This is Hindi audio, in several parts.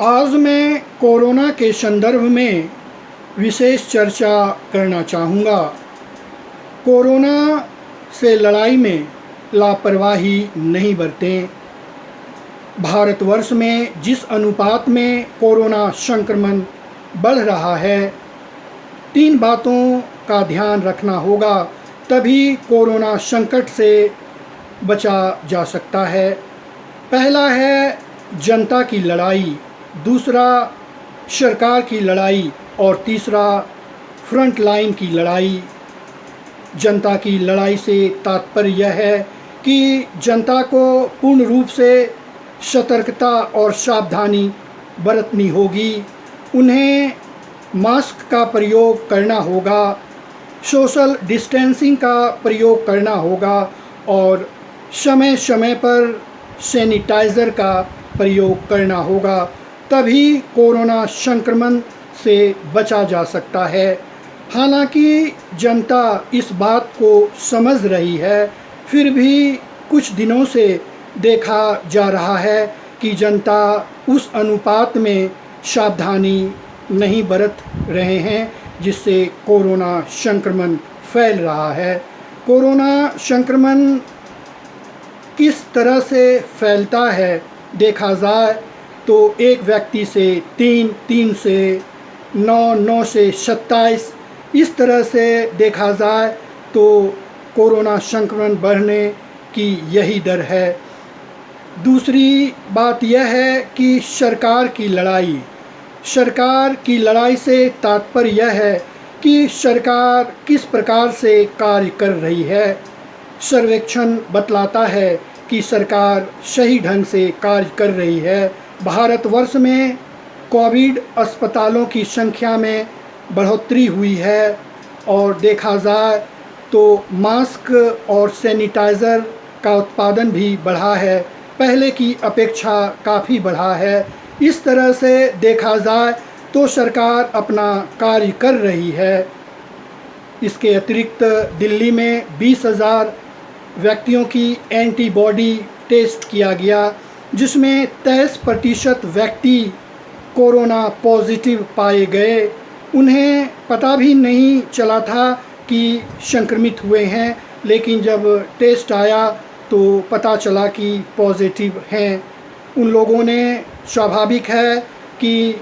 आज मैं कोरोना के संदर्भ में विशेष चर्चा करना चाहूँगा। कोरोना से लड़ाई में लापरवाही नहीं बरतें। भारतवर्ष में जिस अनुपात में कोरोना संक्रमण बढ़ रहा है, 3 बातों का ध्यान रखना होगा, तभी कोरोना संकट से बचा जा सकता है। पहला है जनता की लड़ाई, दूसरा सरकार की लड़ाई और तीसरा फ्रंट लाइन की लड़ाई। जनता की लड़ाई से तात्पर्य यह है कि जनता को पूर्ण रूप से सतर्कता और सावधानी बरतनी होगी। उन्हें मास्क का प्रयोग करना होगा, सोशल डिस्टेंसिंग का प्रयोग करना होगा और समय समय पर सैनिटाइज़र का प्रयोग करना होगा, तभी कोरोना संक्रमण से बचा जा सकता है। हालांकि जनता इस बात को समझ रही है, फिर भी कुछ दिनों से देखा जा रहा है कि जनता उस अनुपात में सावधानी नहीं बरत रहे हैं जिससे कोरोना संक्रमण फैल रहा है। कोरोना संक्रमण किस तरह से फैलता है देखा जाए तो एक व्यक्ति से 3, 3 से 9, 9 से 27, इस तरह से देखा जाए तो कोरोना संक्रमण बढ़ने की यही दर है। दूसरी बात यह है कि सरकार की लड़ाई से तात्पर्य यह है कि सरकार किस प्रकार से कार्य कर रही है। सर्वेक्षण बतलाता है कि सरकार सही ढंग से कार्य कर रही है। भारतवर्ष में कोविड अस्पतालों की संख्या में बढ़ोतरी हुई है और देखा जाए तो मास्क और सैनिटाइज़र का उत्पादन भी बढ़ा है, पहले की अपेक्षा काफ़ी बढ़ा है। इस तरह से देखा जाए तो सरकार अपना कार्य कर रही है। इसके अतिरिक्त दिल्ली में 20,000 व्यक्तियों की एंटीबॉडी टेस्ट किया गया, जिसमें 23% व्यक्ति कोरोना पॉजिटिव पाए गए। उन्हें पता भी नहीं चला था कि संक्रमित हुए हैं, लेकिन जब टेस्ट आया तो पता चला कि पॉजिटिव हैं। उन लोगों ने स्वाभाविक है कि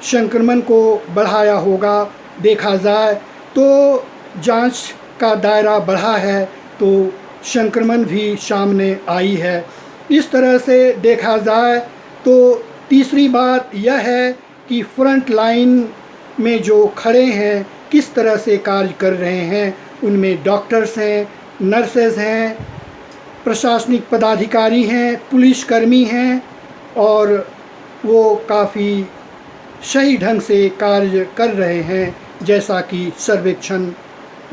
संक्रमण को बढ़ाया होगा। देखा जाए तो जांच का दायरा बढ़ा है तो संक्रमण भी सामने आई है। इस तरह से देखा जाए तो तीसरी बात यह है कि फ्रंट लाइन में जो खड़े हैं किस तरह से कार्य कर रहे हैं। उनमें डॉक्टर्स हैं, नर्सेज हैं, प्रशासनिक पदाधिकारी हैं, पुलिसकर्मी हैं और वो काफ़ी सही ढंग से कार्य कर रहे हैं, जैसा कि सर्वेक्षण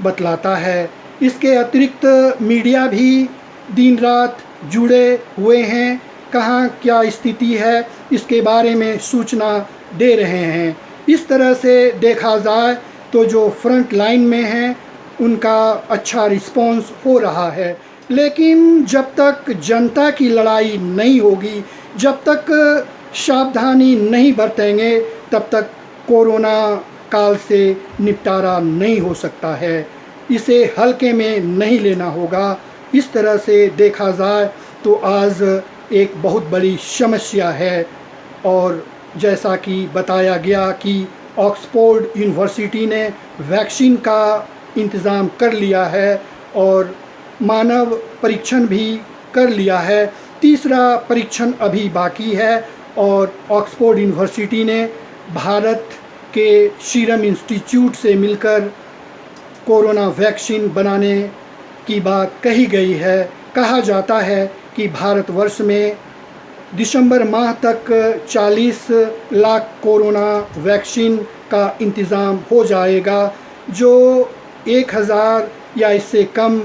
बतलाता है। इसके अतिरिक्त मीडिया भी दिन रात जुड़े हुए हैं, कहाँ क्या स्थिति है इसके बारे में सूचना दे रहे हैं। इस तरह से देखा जाए तो जो फ्रंट लाइन में हैं उनका अच्छा रिस्पॉन्स हो रहा है, लेकिन जब तक जनता की लड़ाई नहीं होगी, जब तक सावधानी नहीं बरतेंगे, तब तक कोरोना काल से निपटारा नहीं हो सकता है। इसे हल्के में नहीं लेना होगा। इस तरह से देखा जाए तो आज एक बहुत बड़ी समस्या है और जैसा कि बताया गया कि ऑक्सफोर्ड यूनिवर्सिटी ने वैक्सीन का इंतज़ाम कर लिया है और मानव परीक्षण भी कर लिया है। तीसरा परीक्षण अभी बाकी है और ऑक्सफोर्ड यूनिवर्सिटी ने भारत के सीरम इंस्टीट्यूट से मिलकर कोरोना वैक्सीन बनाने की बात कही गई है। कहा जाता है कि भारतवर्ष में दिसंबर माह तक 40 लाख कोरोना वैक्सीन का इंतज़ाम हो जाएगा, जो 1000 या इससे कम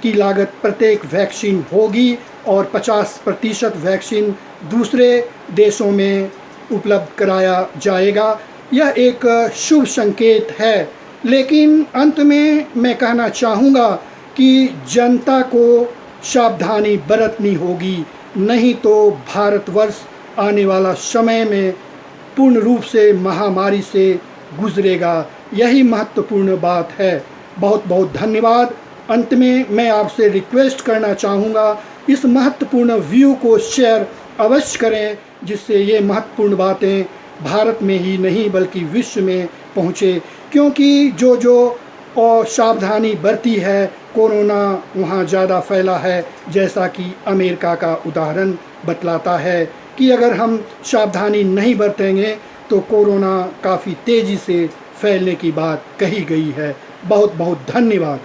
की लागत प्रत्येक वैक्सीन होगी और 50% वैक्सीन दूसरे देशों में उपलब्ध कराया जाएगा। यह एक शुभ संकेत है, लेकिन अंत में मैं कहना चाहूँगा कि जनता को सावधानी बरतनी होगी, नहीं तो भारतवर्ष आने वाला समय में पूर्ण रूप से महामारी से गुजरेगा। यही महत्वपूर्ण बात है। बहुत बहुत धन्यवाद। अंत में मैं आपसे रिक्वेस्ट करना चाहूँगा, इस महत्वपूर्ण व्यू को शेयर अवश्य करें, जिससे ये महत्वपूर्ण बातें भारत में ही नहीं बल्कि विश्व में पहुँचे। क्योंकि जो सावधानी बरती है, कोरोना वहाँ ज़्यादा फैला है, जैसा कि अमेरिका का उदाहरण बतलाता है कि अगर हम सावधानी नहीं बरतेंगे तो कोरोना काफ़ी तेज़ी से फैलने की बात कही गई है। बहुत बहुत धन्यवाद।